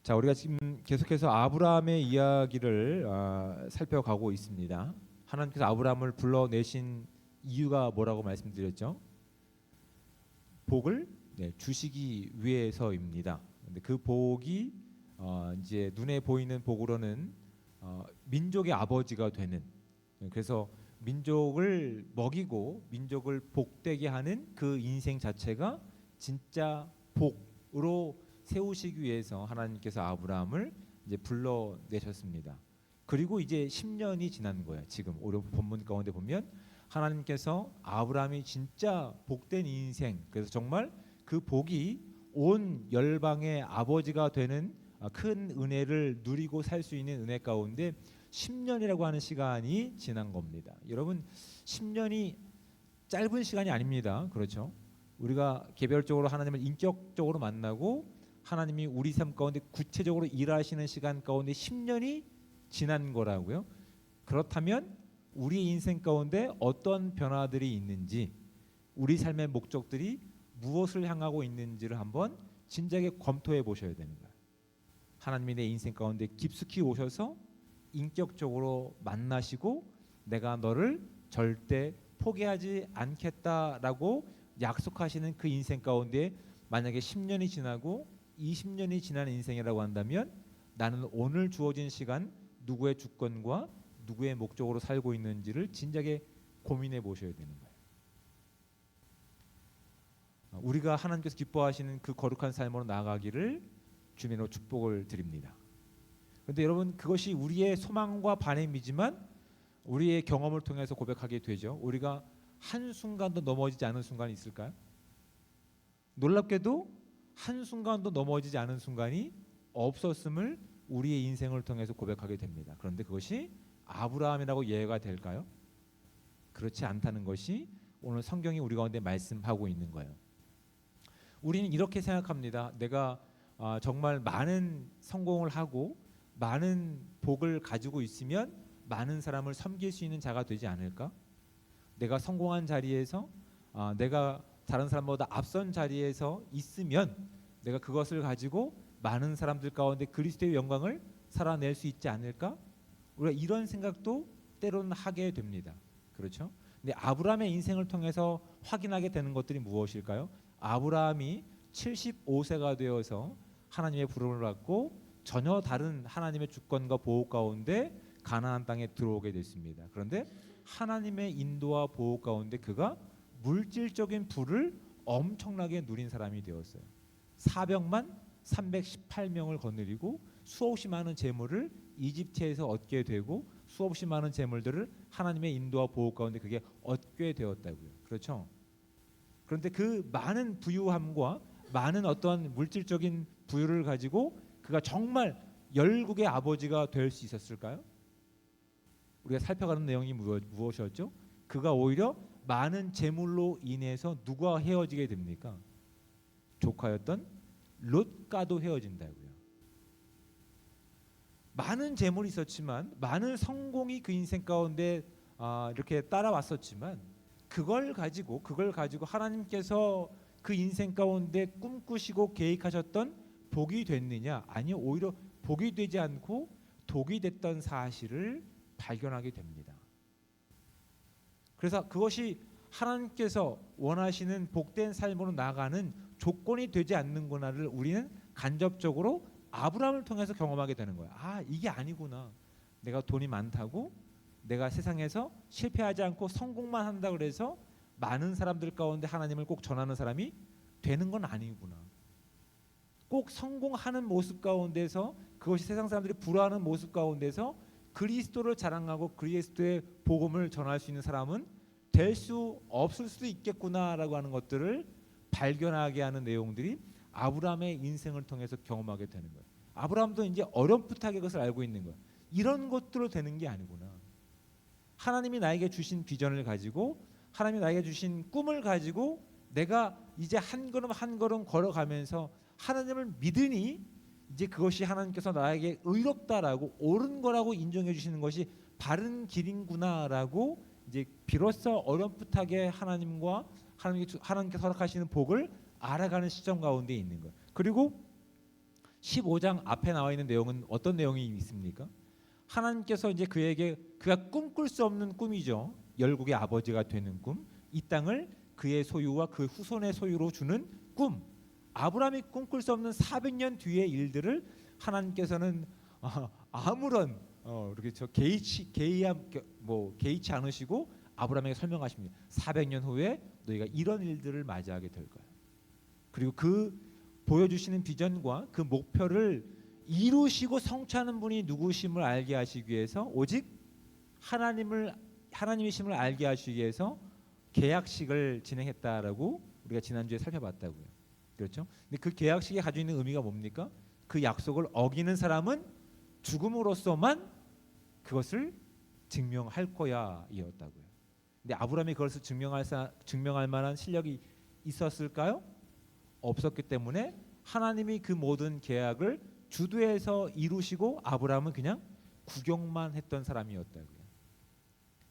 자, 우리가 지금 계속해서 아브라함의 이야기를 살펴가고 있습니다. 하나님께서 아브라함을 불러내신 이유가 뭐라고 말씀드렸죠? 복을 주시기 위해서입니다. 근데 그 복이 이제 눈에 보이는 복으로는 민족의 아버지가 되는, 그래서 민족을 먹이고 민족을 복되게 하는 그 인생 자체가 진짜 복으로 세우시기 위해서 하나님께서 아브라함을 이제 불러내셨습니다. 그리고 이제 10년이 지난 거예요. 지금 오늘 본문 가운데 보면 하나님께서 아브라함이 진짜 복된 인생, 그래서 정말 그 복이 온 열방의 아버지가 되는 큰 은혜를 누리고 살 수 있는 은혜 가운데 10년이라고 하는 시간이 지난 겁니다. 여러분, 10년이 짧은 시간이 아닙니다. 그렇죠? 우리가 개별적으로 하나님을 인격적으로 만나고 하나님이 우리 삶 가운데 구체적으로 일하시는 시간 가운데 10년이 지난 거라고요. 그렇다면 우리 인생 가운데 어떤 변화들이 있는지, 우리 삶의 목적들이 무엇을 향하고 있는지를 한번 진작에 검토해 보셔야 되는 거예요. 하나님이 내 인생 가운데 깊숙이 오셔서 인격적으로 만나시고 내가 너를 절대 포기하지 않겠다라고 약속하시는 그 인생 가운데 만약에 10년이 지나고 20년이 지난 인생이라고 한다면 나는 오늘 주어진 시간 누구의 주권과 누구의 목적으로 살고 있는지를 진작에 고민해 보셔야 되는 거예요. 우리가 하나님께서 기뻐하시는 그 거룩한 삶으로 나아가기를 주님으로 축복을 드립니다. 그런데 여러분, 그것이 우리의 소망과 바람이지만 우리의 경험을 통해서 고백하게 되죠. 우리가 한순간도 넘어지지 않은 순간이 있을까요? 놀랍게도 한순간도 넘어지지 않은 순간이 없었음을 우리의 인생을 통해서 고백하게 됩니다. 그런데 그것이 아브라함이라고 이해가 될까요? 그렇지 않다는 것이 오늘 성경이 우리 가운데 말씀하고 있는 거예요. 우리는 이렇게 생각합니다. 내가 정말 많은 성공을 하고 많은 복을 가지고 있으면 많은 사람을 섬길 수 있는 자가 되지 않을까? 내가 성공한 자리에서 내가 다른 사람보다 앞선 자리에서 있으면 내가 그것을 가지고 많은 사람들 가운데 그리스도의 영광을 살아낼 수 있지 않을까? 우리가 이런 생각도 때로는 하게 됩니다. 그렇죠? 근데 아브라함의 인생을 통해서 확인하게 되는 것들이 무엇일까요? 아브라함이 75세가 되어서 하나님의 부름을 받고 전혀 다른 하나님의 주권과 보호 가운데 가나안 땅에 들어오게 됐습니다. 그런데 하나님의 인도와 보호 가운데 그가 물질적인 부를 엄청나게 누린 사람이 되었어요. 사병만 318명을 거느리고 수없이 많은 재물을 이집트에서 얻게 되고 수없이 많은 재물들을 하나님의 인도와 보호 가운데 그게 얻게 되었다고요. 그렇죠? 그런데 그 많은 부유함과 많은 어떤 물질적인 부유를 가지고 그가 정말 열국의 아버지가 될 수 있었을까요? 우리가 살펴가는 내용이 무엇이었죠? 그가 오히려 많은 재물로 인해서 누가 헤어지게 됩니까? 조카였던 롯과도 헤어진다고요. 많은 재물이 있었지만, 많은 성공이 그 인생 가운데 이렇게 따라왔었지만, 그걸 가지고 하나님께서 그 인생 가운데 꿈꾸시고 계획하셨던 복이 됐느냐? 아니요, 오히려 복이 되지 않고 독이 됐던 사실을 발견하게 됩니다. 그래서 그것이 하나님께서 원하시는 복된 삶으로 나아가는 조건이 되지 않는구나를 우리는 간접적으로 아브라함을 통해서 경험하게 되는 거예요. 이게 아니구나. 내가 돈이 많다고 내가 세상에서 실패하지 않고 성공만 한다 그래서 많은 사람들 가운데 하나님을 꼭 전하는 사람이 되는 건 아니구나. 꼭 성공하는 모습 가운데서, 그것이 세상 사람들이 부러워하는 모습 가운데서 그리스도를 자랑하고 그리스도의 복음을 전할 수 있는 사람은 될 수 없을 수도 있겠구나라고 하는 것들을 발견하게 하는 내용들이 아브라함의 인생을 통해서 경험하게 되는 거예요. 아브라함도 이제 어렴풋하게 그것을 알고 있는 거예요. 이런 것들로 되는 게 아니구나. 하나님이 나에게 주신 비전을 가지고, 하나님이 나에게 주신 꿈을 가지고 내가 이제 한 걸음 한 걸음 걸어가면서 하나님을 믿으니 이제 그것이 하나님께서 나에게 의롭다라고 옳은 거라고 인정해 주시는 것이 바른 길인구나라고 이제 비로소 어렴풋하게 하나님께서 허락하시는 복을 알아가는 시점 가운데 있는 거예요. 그리고 15장 앞에 나와 있는 내용은 어떤 내용이 있습니까? 하나님께서 이제 그에게 그가 꿈꿀 수 없는 꿈이죠. 열국의 아버지가 되는 꿈, 이 땅을 그의 소유와 그 후손의 소유로 주는 꿈. 아브라함이 꿈꿀 수 없는 400년 뒤의 일들을 하나님께서는 아무런 이렇게 개의치 않으시고 아브라함에게 설명하십니다. 400년 후에 너희가 이런 일들을 맞이하게 될 거야. 그리고 그 보여주시는 비전과 그 목표를 이루시고 성취하는 분이 누구심을 알게 하시기 위해서 오직 하나님이심을 알게 하시기 위해서 계약식을 진행했다라고 우리가 지난주에 살펴봤다고요. 그렇죠? 근데 그 계약식이 가지고 있는 의미가 뭡니까? 그 약속을 어기는 사람은 죽음으로써만 그것을 증명할 거야이었다고요. 근데 아브라함이 그것을 증명할 만한 실력이 있었을까요? 없었기 때문에 하나님이 그 모든 계약을 주도해서 이루시고 아브라함은 그냥 구경만 했던 사람이었다고요.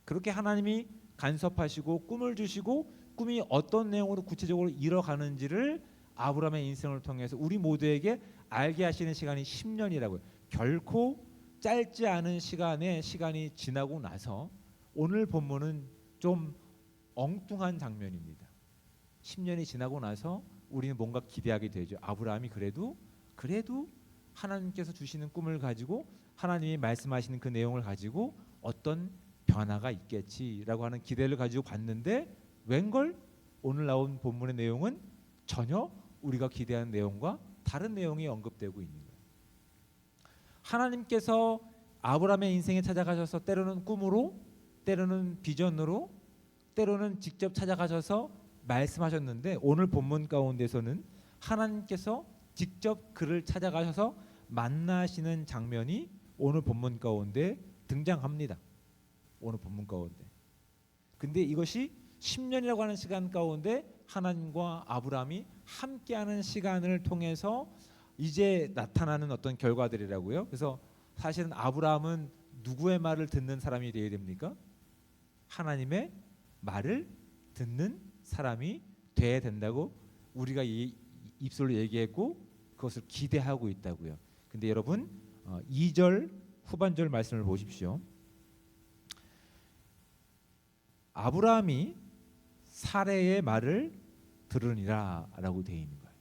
그렇게 하나님이 간섭하시고 꿈을 주시고 꿈이 어떤 내용으로 구체적으로 이뤄가는지를 아브라함의 인생을 통해서 우리 모두에게 알게 하시는 시간이 10년이라고요. 결코 짧지 않은 시간이 지나고 나서 오늘 본문은 좀 엉뚱한 장면입니다. 10년이 지나고 나서 우리는 뭔가 기대하게 되죠. 아브라함이 그래도 하나님께서 주시는 꿈을 가지고 하나님이 말씀하시는 그 내용을 가지고 어떤 변화가 있겠지라고 하는 기대를 가지고 봤는데 웬걸 오늘 나온 본문의 내용은 전혀 우리가 기대하는 내용과 다른 내용이 언급되고 있는 거예요. 하나님께서 아브라함의 인생에 찾아가셔서 때로는 꿈으로, 때로는 비전으로, 때로는 직접 찾아가셔서 말씀하셨는데 오늘 본문 가운데서는 하나님께서 직접 그를 찾아가셔서 만나시는 장면이 오늘 본문 가운데 등장합니다. 오늘 본문 가운데. 근데 이것이 10년이라고 하는 시간 가운데 하나님과 아브라함이 함께하는 시간을 통해서 이제 나타나는 어떤 결과들이라고요. 그래서 사실은 아브라함은 누구의 말을 듣는 사람이 되어야 됩니까? 하나님의 말을 듣는 사람이 돼야 된다고 우리가 입술로 얘기했고 그것을 기대하고 있다고요. 근데 여러분 2절 후반절 말씀을 보십시오. 아브라함이 사레의 말을 들으니라라고 되어 있는 거예요.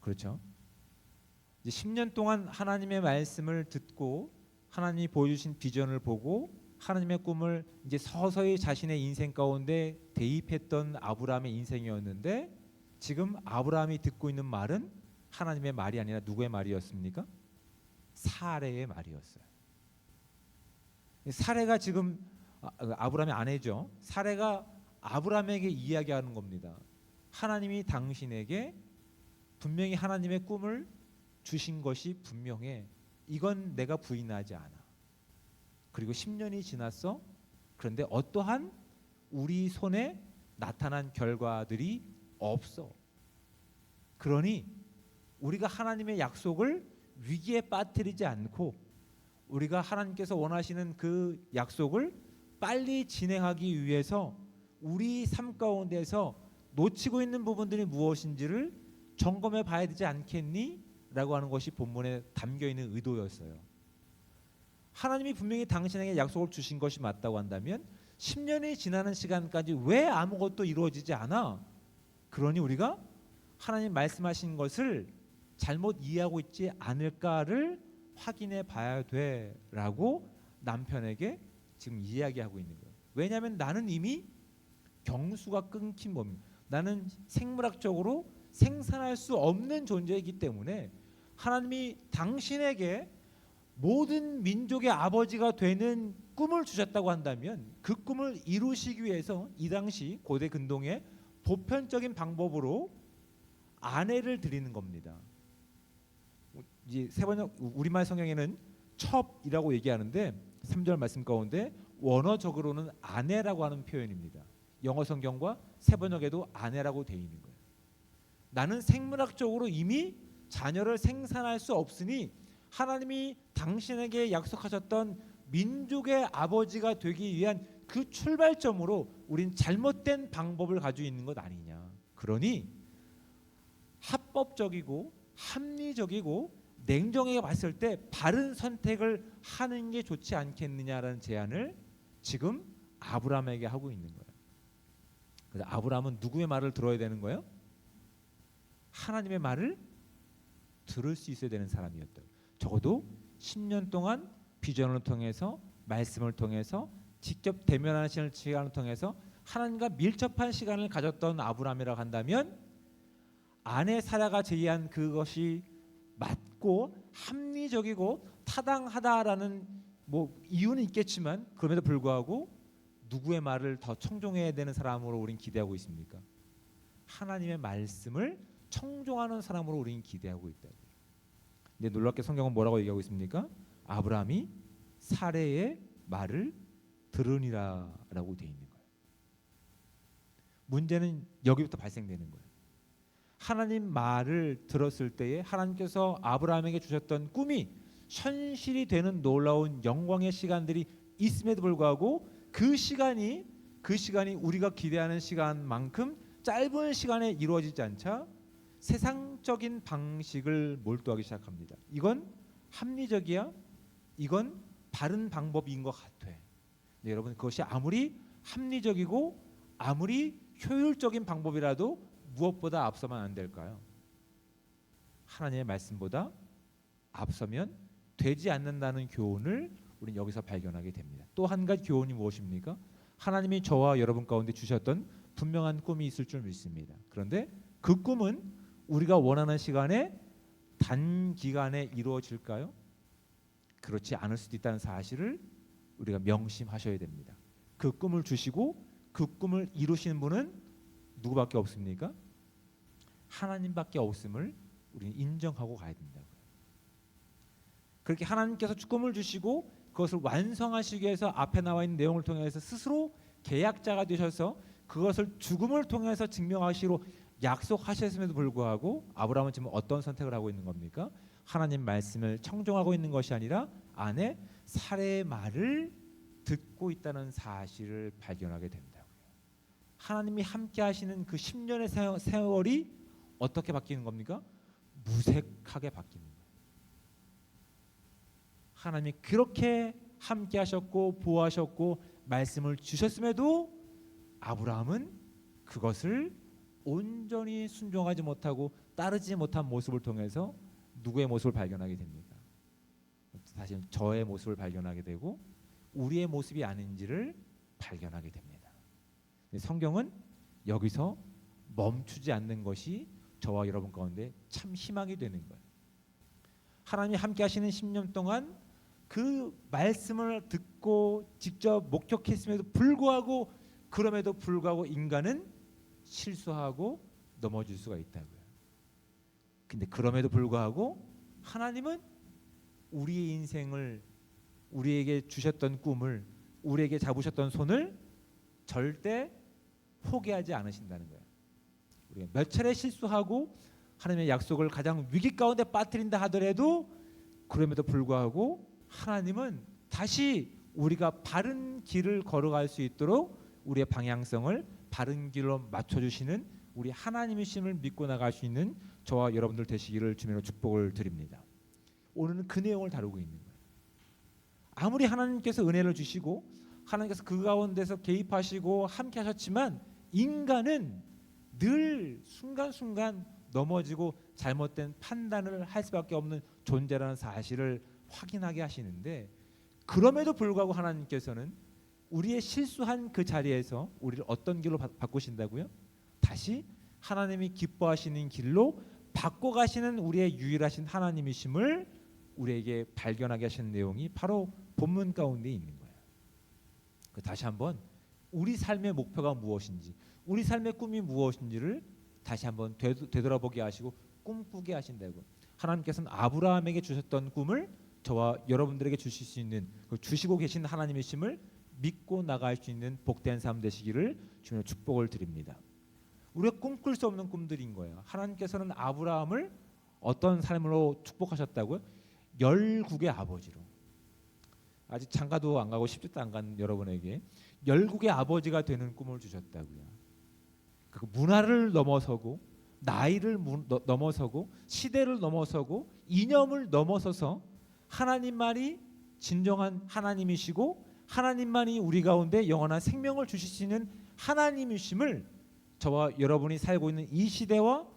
그렇죠? 이제 10년 동안 하나님의 말씀을 듣고 하나님이 보여주신 비전을 보고 하나님의 꿈을 이제 서서히 자신의 인생 가운데 대입했던 아브라함의 인생이었는데 지금 아브라함이 듣고 있는 말은 하나님의 말이 아니라 누구의 말이었습니까? 사레의 말이었어요. 사레가 지금 아브라함의 아내죠. 사레가 아브라함에게 이야기하는 겁니다. 하나님이 당신에게 분명히 하나님의 꿈을 주신 것이 분명해. 이건 내가 부인하지 않아. 그리고 10년이 지났어. 그런데 어떠한 우리 손에 나타난 결과들이 없어. 그러니 우리가 하나님의 약속을 위기에 빠뜨리지 않고 우리가 하나님께서 원하시는 그 약속을 빨리 진행하기 위해서 우리 삶 가운데서 놓치고 있는 부분들이 무엇인지를 점검해 봐야 되지 않겠니? 라고 하는 것이 본문에 담겨 있는 의도였어요. 하나님이 분명히 당신에게 약속을 주신 것이 맞다고 한다면 10년이 지나는 시간까지 왜 아무것도 이루어지지 않아? 그러니 우리가 하나님 말씀하신 것을 잘못 이해하고 있지 않을까를 확인해 봐야 돼라고 남편에게 지금 이야기하고 있는 거예요. 왜냐하면 나는 이미 경수가 끊긴 몸입니다. 나는 생물학적으로 생산할 수 없는 존재이기 때문에 하나님이 당신에게 모든 민족의 아버지가 되는 꿈을 주셨다고 한다면 그 꿈을 이루시기 위해서 이 당시 고대 근동의 보편적인 방법으로 아내를 드리는 겁니다. 이제 세번역 우리말 성경에는 첩이라고 얘기하는데 3절 말씀 가운데 원어적으로는 아내라고 하는 표현입니다. 영어 성경과 세번역에도 아내라고 되어 있는 거예요. 나는 생물학적으로 이미 자녀를 생산할 수 없으니 하나님이 당신에게 약속하셨던 민족의 아버지가 되기 위한 그 출발점으로 우린 잘못된 방법을 가지고 있는 것 아니냐. 그러니 합법적이고 합리적이고 냉정하게 봤을 때 바른 선택을 하는 게 좋지 않겠느냐라는 제안을 지금 아브라함에게 하고 있는 거예요. 그래서 아브라함은 누구의 말을 들어야 되는 거예요? 하나님의 말을 들을 수 있어야 되는 사람이었다. 적어도 10년 동안 비전을 통해서 말씀을 통해서 직접 대면하시는 시간을 통해서 하나님과 밀접한 시간을 가졌던 아브라함이라고 한다면 아내 사라가 제의한 그것이 맞고 합리적이고 타당하다라는 이유는 있겠지만 그럼에도 불구하고 누구의 말을 더 청종해야 되는 사람으로 우리는 기대하고 있습니까? 하나님의 말씀을 청종하는 사람으로 우리는 기대하고 있다고요. 근데 놀랍게 성경은 뭐라고 얘기하고 있습니까? 아브라함이 사레의 말을 들으니라라고 되어 있는 거예요. 문제는 여기부터 발생되는 거예요. 하나님 말을 들었을 때에 하나님께서 아브라함에게 주셨던 꿈이 현실이 되는 놀라운 영광의 시간들이 있음에도 불구하고 그 시간이 우리가 기대하는 시간만큼 짧은 시간에 이루어지지 않자 세상적인 방식을 몰두하기 시작합니다. 이건 합리적이야? 이건 바른 방법인 것 같아. 네, 여러분 그것이 아무리 합리적이고 아무리 효율적인 방법이라도 무엇보다 앞서면 안 될까요? 하나님의 말씀보다 앞서면 되지 않는다는 교훈을 우리는 여기서 발견하게 됩니다. 또 한 가지 교훈이 무엇입니까? 하나님이 저와 여러분 가운데 주셨던 분명한 꿈이 있을 줄 믿습니다. 그런데 그 꿈은 우리가 원하는 시간에 단기간에 이루어질까요? 그렇지 않을 수도 있다는 사실을 우리가 명심하셔야 됩니다. 그 꿈을 주시고 그 꿈을 이루시는 분은 누구밖에 없습니까? 하나님밖에 없음을 우리는 인정하고 가야 된다고요. 그렇게 하나님께서 꿈을 주시고 그것을 완성하시기 위해서 앞에 나와 있는 내용을 통해서 스스로 계약자가 되셔서 그것을 죽음을 통해서 증명하시기로 약속하셨음에도 불구하고 아브라함은 지금 어떤 선택을 하고 있는 겁니까? 하나님 말씀을 청종하고 있는 것이 아니라 아내 사레의 말을 듣고 있다는 사실을 발견하게 된다고요. 하나님이 함께 하시는 그 10년의 세월이 어떻게 바뀌는 겁니까? 무색하게 바뀌는 거예요. 하나님이 그렇게 함께 하셨고 보호하셨고 말씀을 주셨음에도 아브라함은 그것을 온전히 순종하지 못하고 따르지 못한 모습을 통해서 누구의 모습을 발견하게 됩니까? 사실 저의 모습을 발견하게 되고 우리의 모습이 아닌지를 발견하게 됩니다. 성경은 여기서 멈추지 않는 것이 저와 여러분 가운데 참 희망이 되는 거예요. 하나님이 함께 하시는 10년 동안 그 말씀을 듣고 직접 목격했음에도 불구하고 그럼에도 불구하고 인간은 실수하고 넘어질 수가 있다고요. 근데 그럼에도 불구하고 하나님은 우리의 인생을 우리에게 주셨던 꿈을 우리에게 잡으셨던 손을 절대 포기하지 않으신다는 거예요. 우리가 몇 차례 실수하고 하나님의 약속을 가장 위기 가운데 빠뜨린다 하더라도 그럼에도 불구하고 하나님은 다시 우리가 바른 길을 걸어갈 수 있도록 우리의 방향성을 바른 길로 맞춰주시는 우리 하나님이심을 믿고 나갈 수 있는 저와 여러분들 되시기를 주님으로 축복을 드립니다. 오늘은 그 내용을 다루고 있는 거예요. 아무리 하나님께서 은혜를 주시고 하나님께서 그 가운데서 개입하시고 함께 하셨지만 인간은 늘 순간순간 넘어지고 잘못된 판단을 할 수밖에 없는 존재라는 사실을 확인하게 하시는데 그럼에도 불구하고 하나님께서는 우리의 실수한 그 자리에서 우리를 어떤 길로 바꾸신다고요? 다시 하나님이 기뻐하시는 길로 바꿔가시는 우리의 유일하신 하나님이심을 우리에게 발견하게 하시는 내용이 바로 본문 가운데 있는 거예요. 다시 한번 우리 삶의 목표가 무엇인지 우리 삶의 꿈이 무엇인지를 다시 한번 되돌아보게 하시고 꿈꾸게 하신다고. 하나님께서는 아브라함에게 주셨던 꿈을 저와 여러분들에게 주실 수 있는 주시고 계신 하나님이심을 믿고 나갈 수 있는 복된 삶 되시기를 주님의 축복을 드립니다. 우리가 꿈꿀 수 없는 꿈들인 거예요. 하나님께서는 아브라함을 어떤 삶으로 축복하셨다고요? 열국의 아버지로. 아직 장가도 안 가고 10주도 안 간 여러분에게 열국의 아버지가 되는 꿈을 주셨다고요. 그 문화를 넘어서고 나이를 넘어서고 시대를 넘어서고 이념을 넘어서서 하나님만이 진정한 하나님이시고 하나님만이 우리 가운데 영원한 생명을 주실 수 있는 하나님이심을 저와 여러분이 살고 있는 이 시대와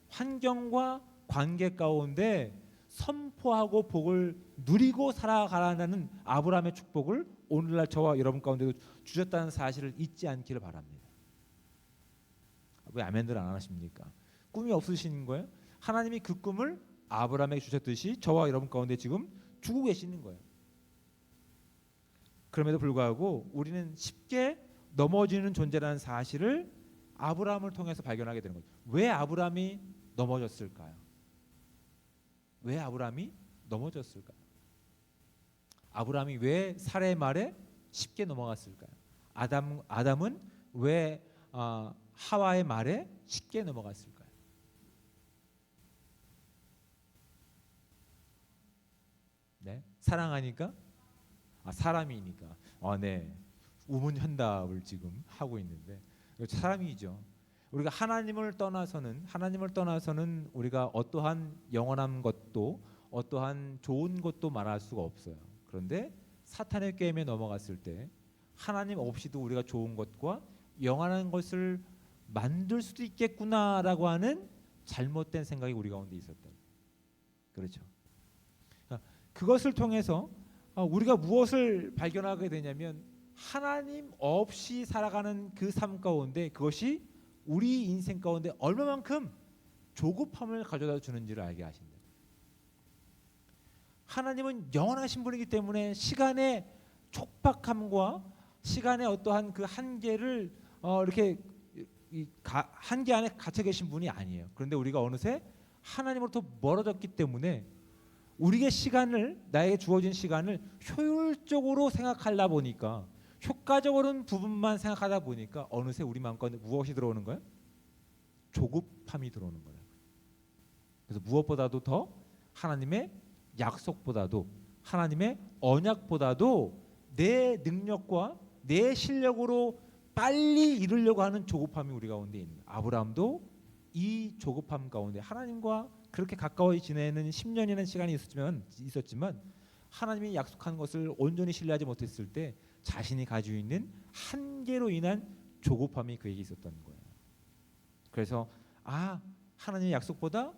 환경과 관계 가운데 선포하고 복을 누리고 살아가라는 아브라함의 축복을 오늘날 저와 여러분 가운데도 주셨다는 사실을 잊지 않기를 바랍니다. 왜 아멘들 안 하십니까? 꿈이 없으신 거예요? 하나님이 그 꿈을 아브라함에게 주셨듯이 저와 여러분 가운데 지금 주고 계시는 거예요. 그럼에도 불구하고 우리는 쉽게 넘어지는 존재라는 사실을 아브라함을 통해서 발견하게 되는 거죠. 왜 아브라함이 넘어졌을까요? 왜 아브라함이 넘어졌을까요? 아브라함이 왜 사라의 말에 쉽게 넘어갔을까요? 아담은 왜 하와의 말에 쉽게 넘어갔을까요? 네, 사랑하니까? 사람이니까. 네, 우문현답을 지금 하고 있는데 사람이죠. 우리가 하나님을 떠나서는 우리가 어떠한 영원한 것도 어떠한 좋은 것도 말할 수가 없어요. 그런데 사탄의 게임에 넘어갔을 때 하나님 없이도 우리가 좋은 것과 영원한 것을 만들 수도 있겠구나라고 하는 잘못된 생각이 우리 가운데 있었다. 그렇죠. 그것을 통해서 우리가 무엇을 발견하게 되냐면 하나님 없이 살아가는 그 삶 가운데 그것이 우리 인생 가운데 얼마만큼 조급함을 가져다 주는지를 알게 하신다. 하나님은 영원하신 분이기 때문에 시간의 촉박함과 시간의 어떠한 그 한계를 이렇게 한계 안에 갇혀 계신 분이 아니에요. 그런데 우리가 어느새 하나님으로부터 멀어졌기 때문에 우리의 시간을 나에게 주어진 시간을 효율적으로 생각하다 보니까 효과적으로는 부분만 생각하다 보니까 어느새 우리 마음 가운데 무엇이 들어오는 거예요? 조급함이 들어오는 거예요. 그래서 무엇보다도 더 하나님의 약속보다도 하나님의 언약보다도 내 능력과 내 실력으로 빨리 이루려고 하는 조급함이 우리 가운데 있는 아브라함도 이 조급함 가운데 하나님과 그렇게 가까이 지내는 10년이라는 시간이 있었지만 하나님이 약속한 것을 온전히 신뢰하지 못했을 때 자신이 가지고 있는 한계로 인한 조급함이 그에게 있었던 거예요. 그래서 하나님의 약속보다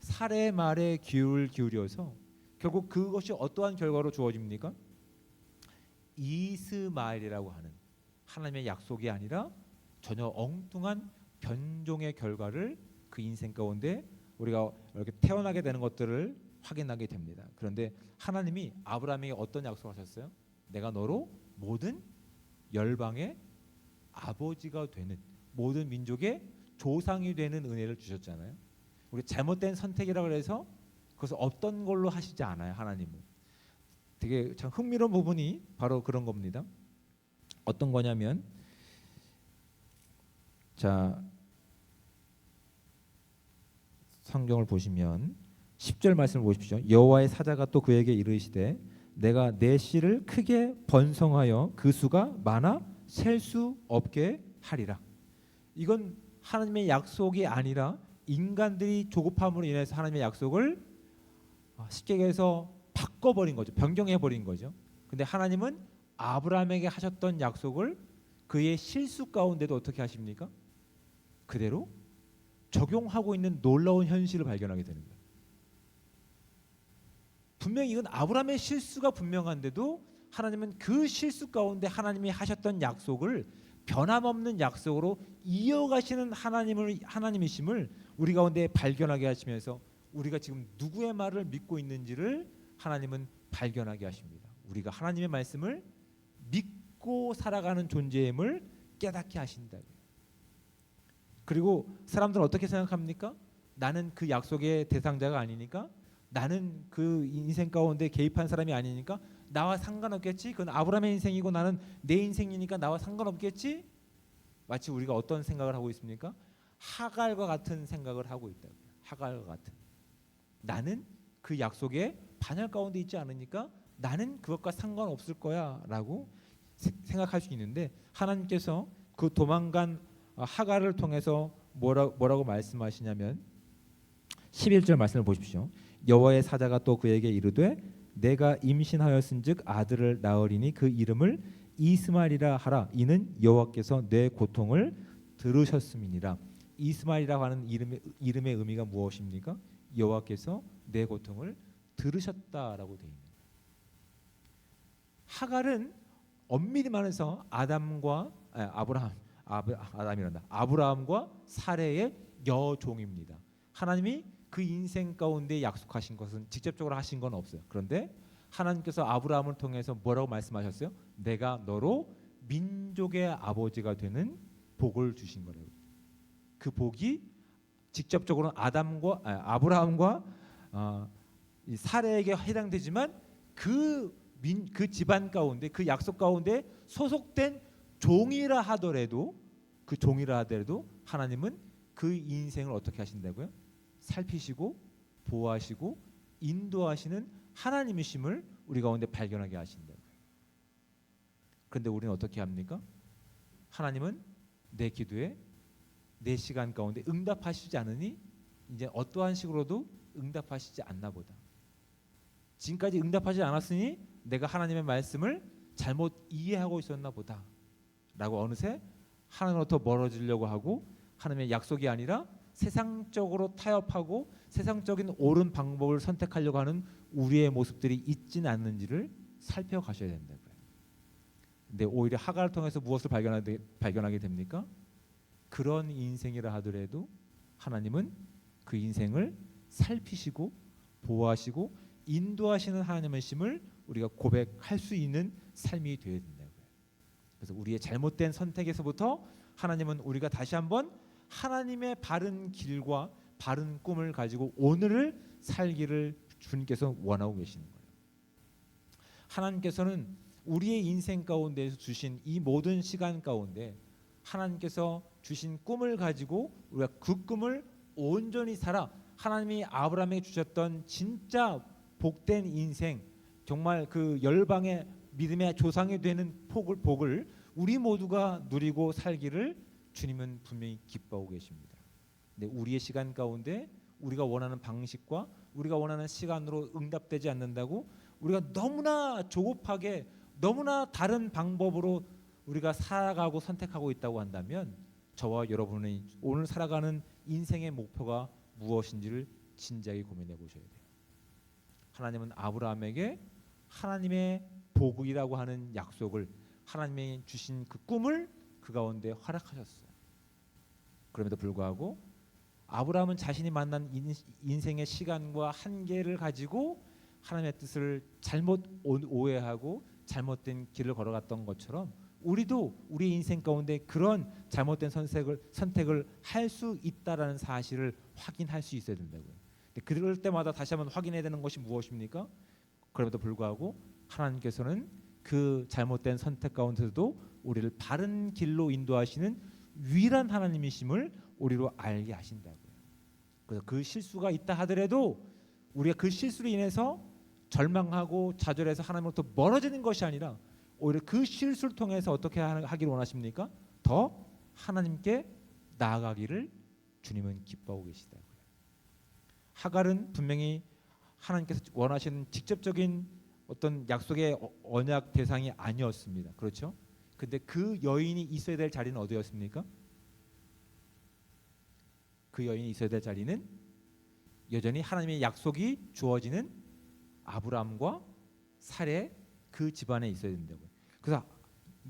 사례의 말에 귀를 기울여서 결국 그것이 어떠한 결과로 주어집니까? 이스마엘이라고 하는 하나님의 약속이 아니라 전혀 엉뚱한 변종의 결과를 그 인생 가운데 우리가 이렇게 태어나게 되는 것들을 확인하게 됩니다. 그런데 하나님이 아브라함에게 어떤 약속을 하셨어요? 내가 너로 모든 열방의 아버지가 되는 모든 민족의 조상이 되는 은혜를 주셨잖아요. 우리 잘못된 선택이라고 해서 그것을 없던 걸로 하시지 않아요. 하나님은 되게 참 흥미로운 부분이 바로 그런 겁니다. 어떤 거냐면 자 성경을 보시면 10절 말씀을 보십시오. 여호와의 사자가 또 그에게 이르시되 내가 내 씨를 크게 번성하여 그 수가 많아 셀 수 없게 하리라. 이건 하나님의 약속이 아니라 인간들이 조급함으로 인해서 하나님의 약속을 쉽게 얘기해서 바꿔버린 거죠. 변경해버린 거죠. 근데 하나님은 아브라함에게 하셨던 약속을 그의 실수 가운데도 어떻게 하십니까? 그대로 적용하고 있는 놀라운 현실을 발견하게 되는 거예요. 분명히 이건 아브라함의 실수가 분명한데도 하나님은 그 실수 가운데 하나님이 하셨던 약속을 변함없는 약속으로 이어가시는 하나님이심을 우리 가운데 발견하게 하시면서 우리가 지금 누구의 말을 믿고 있는지를 하나님은 발견하게 하십니다. 우리가 하나님의 말씀을 믿고 살아가는 존재임을 깨닫게 하신다. 그리고 사람들은 어떻게 생각합니까? 나는 그 약속의 대상자가 아니니까, 나는 그 인생 가운데 개입한 사람이 아니니까 나와 상관없겠지. 그건 아브라함의 인생이고 나는 내 인생이니까 나와 상관없겠지. 마치 우리가 어떤 생각을 하고 있습니까? 하갈과 같은 생각을 하고 있다. 하갈과 같은. 나는 그 약속의 반열 가운데 있지 않으니까 나는 그것과 상관없을 거야라고 생각할 수 있는데 하나님께서 그 도망간 하갈을 통해서 뭐라고 말씀하시냐면 11절 말씀을 보십시오. 여호와의 사자가 또 그에게 이르되 내가 임신하였은즉 아들을 낳으리니 그 이름을 이스마엘이라 하라. 이는 여호와께서 내 고통을 들으셨음이니라. 이스마엘이라고 하는 이름의 의미가 무엇입니까? 여호와께서 내 고통을 들으셨다라고 되어 있는 거예요. 하갈은 엄밀히 말해서 아브라함과 사레의 여종입니다. 하나님이 그 인생 가운데 약속하신 것은 직접적으로 하신 건 없어요. 그런데 하나님께서 아브라함을 통해서 뭐라고 말씀하셨어요? 내가 너로 민족의 아버지가 되는 복을 주신 거래요. 그 복이 직접적으로 아브라함과 이 사레에게 해당되지만 그 집안 가운데 그 약속 가운데 소속된 종이라 하더라도 하나님은 그 인생을 어떻게 하신다고요? 살피시고 보호하시고 인도하시는 하나님이심을 우리 가운데 발견하게 하신다고요. 그런데 우리는 어떻게 합니까? 하나님은 내 기도에 내 시간 가운데 응답하시지 않으니 이제 어떠한 식으로도 응답하시지 않나 보다. 지금까지 응답하지 않았으니 내가 하나님의 말씀을 잘못 이해하고 있었나 보다 라고 어느새 하나님으로부터 멀어지려고 하고 하나님의 약속이 아니라 세상적으로 타협하고 세상적인 옳은 방법을 선택하려고 하는 우리의 모습들이 있지는 않는지를 살펴가셔야 된다고요. 근데 오히려 하갈을 통해서 무엇을 발견하게 됩니까? 그런 인생이라 하더라도 하나님은 그 인생을 살피시고 보호하시고 인도하시는 하나님의 심을 우리가 고백할 수 있는 삶이 되어야 된다고요. 그래서 우리의 잘못된 선택에서부터 하나님은 우리가 다시 한번 하나님의 바른 길과 바른 꿈을 가지고 오늘을 살기를 주님께서 원하고 계시는 거예요. 하나님께서는 우리의 인생 가운데에서 주신 이 모든 시간 가운데 하나님께서 주신 꿈을 가지고 우리가 그 꿈을 온전히 살아 하나님이 아브라함에게 주셨던 진짜 복된 인생, 정말 그 열방의 믿음의 조상이 되는 복을 우리 모두가 누리고 살기를 주님은 분명히 기뻐하고 계십니다. 근데 우리의 시간 가운데 우리가 원하는 방식과 우리가 원하는 시간으로 응답되지 않는다고 우리가 너무나 조급하게 너무나 다른 방법으로 우리가 살아가고 선택하고 있다고 한다면 저와 여러분이 오늘 살아가는 인생의 목표가 무엇인지를 진지하게 고민해 보셔야 돼요. 하나님은 아브라함에게 하나님의 복이라고 하는 약속을 하나님이 주신 그 꿈을 그 가운데 허락하셨어요. 그럼에도 불구하고 아브라함은 자신이 만난 인생의 시간과 한계를 가지고 하나님의 뜻을 잘못 오해하고 잘못된 길을 걸어갔던 것처럼 우리도 우리 인생 가운데 그런 잘못된 선택을 할 수 있다라는 사실을 확인할 수 있어야 된다고요. 그럴 때마다 다시 한번 확인해야 되는 것이 무엇입니까? 그럼에도 불구하고 하나님께서는 그 잘못된 선택 가운데서도 우리를 바른 길로 인도하시는 유일한 하나님이심을 우리로 알게 하신다고요. 그래서 그 실수가 있다 하더라도 우리가 그 실수로 인해서 절망하고 좌절해서 하나님으로부터 멀어지는 것이 아니라 오히려 그 실수를 통해서 어떻게 하기를 원하십니까? 더 하나님께 나아가기를 주님은 기뻐하고 계시다고요. 하갈은 분명히 하나님께서 원하시는 직접적인 어떤 약속의 언약 대상이 아니었습니다. 그렇죠? 근데 그 여인이 있어야 될 자리는 어디였습니까? 그 여인이 있어야 될 자리는 여전히 하나님의 약속이 주어지는 아브라함과 사레 그 집안에 있어야 된다고요. 그래서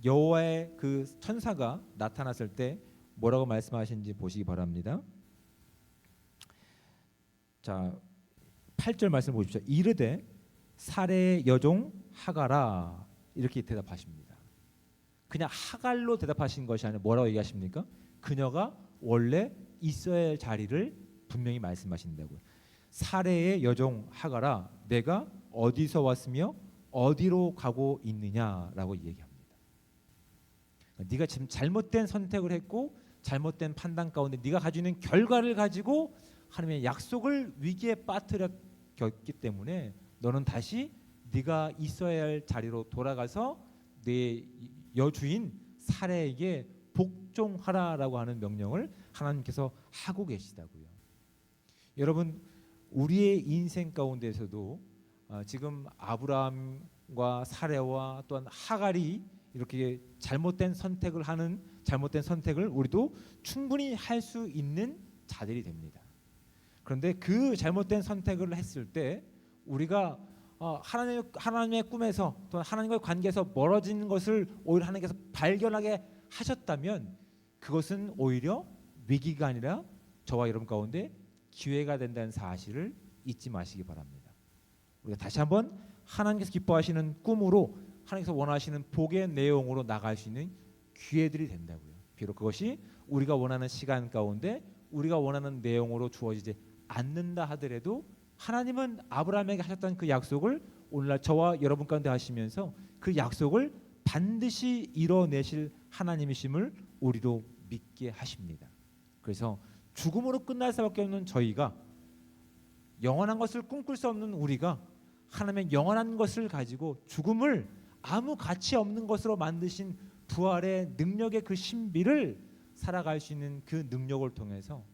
여호와의 그 천사가 나타났을 때 뭐라고 말씀하시는지 보시기 바랍니다. 자, 8절 말씀 보십시오. 이르되 사레의 여종 하갈아 이렇게 대답하십니다. 그냥 하갈로 대답하신 것이 아니라 뭐라고 얘기하십니까? 그녀가 원래 있어야 할 자리를 분명히 말씀하신다고요. 사레의 여종 하갈아 내가 어디서 왔으며 어디로 가고 있느냐라고 얘기합니다. 네가 지금 잘못된 선택을 했고 잘못된 판단 가운데 네가 가지고 있는 결과를 가지고 하나님의 약속을 위기에 빠뜨렸기 때문에 너는 다시 네가 있어야 할 자리로 돌아가서 내 여주인 사레에게 복종하라라고 하는 명령을 하나님께서 하고 계시다고요. 여러분, 우리의 인생 가운데서도 지금 아브라함과 사레와 또한 하갈이 이렇게 잘못된 선택을 우리도 충분히 할 수 있는 자들이 됩니다. 그런데 그 잘못된 선택을 했을 때 우리가 하나님의 꿈에서 또 하나님과의 관계에서 멀어지는 것을 오히려 하나님께서 발견하게 하셨다면 그것은 오히려 위기가 아니라 저와 여러분 가운데 기회가 된다는 사실을 잊지 마시기 바랍니다. 우리가 다시 한번 하나님께서 기뻐하시는 꿈으로 하나님께서 원하시는 복의 내용으로 나갈 수 있는 기회들이 된다고요. 비록 그것이 우리가 원하는 시간 가운데 우리가 원하는 내용으로 주어지지 않는다 하더라도 하나님은 아브라함에게 하셨던 그 약속을 오늘날 저와 여러분 가운데 하시면서 그 약속을 반드시 이뤄내실 하나님이심을 우리도 믿게 하십니다. 그래서 죽음으로 끝날 수밖에 없는 저희가, 영원한 것을 꿈꿀 수 없는 우리가 하나님의 영원한 것을 가지고 죽음을 아무 가치 없는 것으로 만드신 부활의 능력의 그 신비를 살아갈 수 있는 그 능력을 통해서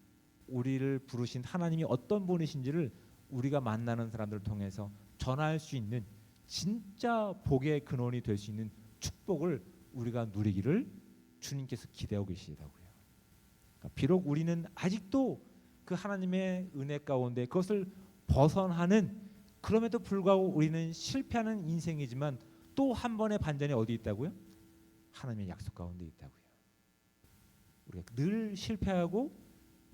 우리를 부르신 하나님이 어떤 분이신지를 우리가 만나는 사람들을 통해서 전할 수 있는 진짜 복의 근원이 될 수 있는 축복을 우리가 누리기를 주님께서 기대하고 계시다고요. 그러니까 비록 우리는 아직도 그 하나님의 은혜 가운데 그것을 벗어나는, 그럼에도 불구하고 우리는 실패하는 인생이지만 또 한 번의 반전이 어디 있다고요? 하나님의 약속 가운데 있다고요. 우리가 늘 실패하고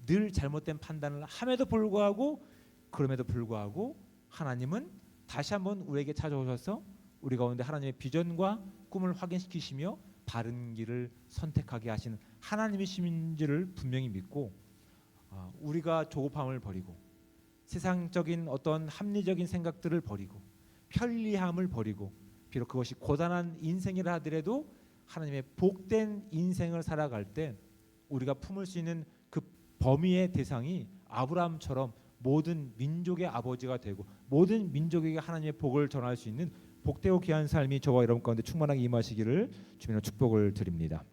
늘 잘못된 판단을 함에도 불구하고, 그럼에도 불구하고 하나님은 다시 한번 우리에게 찾아오셔서 우리 가운데 하나님의 비전과 꿈을 확인시키시며 바른 길을 선택하게 하시는 하나님이신지를 분명히 믿고, 우리가 조급함을 버리고 세상적인 어떤 합리적인 생각들을 버리고 편리함을 버리고, 비록 그것이 고단한 인생이라 하더라도 하나님의 복된 인생을 살아갈 때 우리가 품을 수 있는 그 범위의 대상이 아브라함처럼 모든 민족의 아버지가 되고 모든 민족에게 하나님의 복을 전할 수 있는 복되고 귀한 삶이 저와 여러분 가운데 충만하게 임하시기를 주님으로 축복을 드립니다.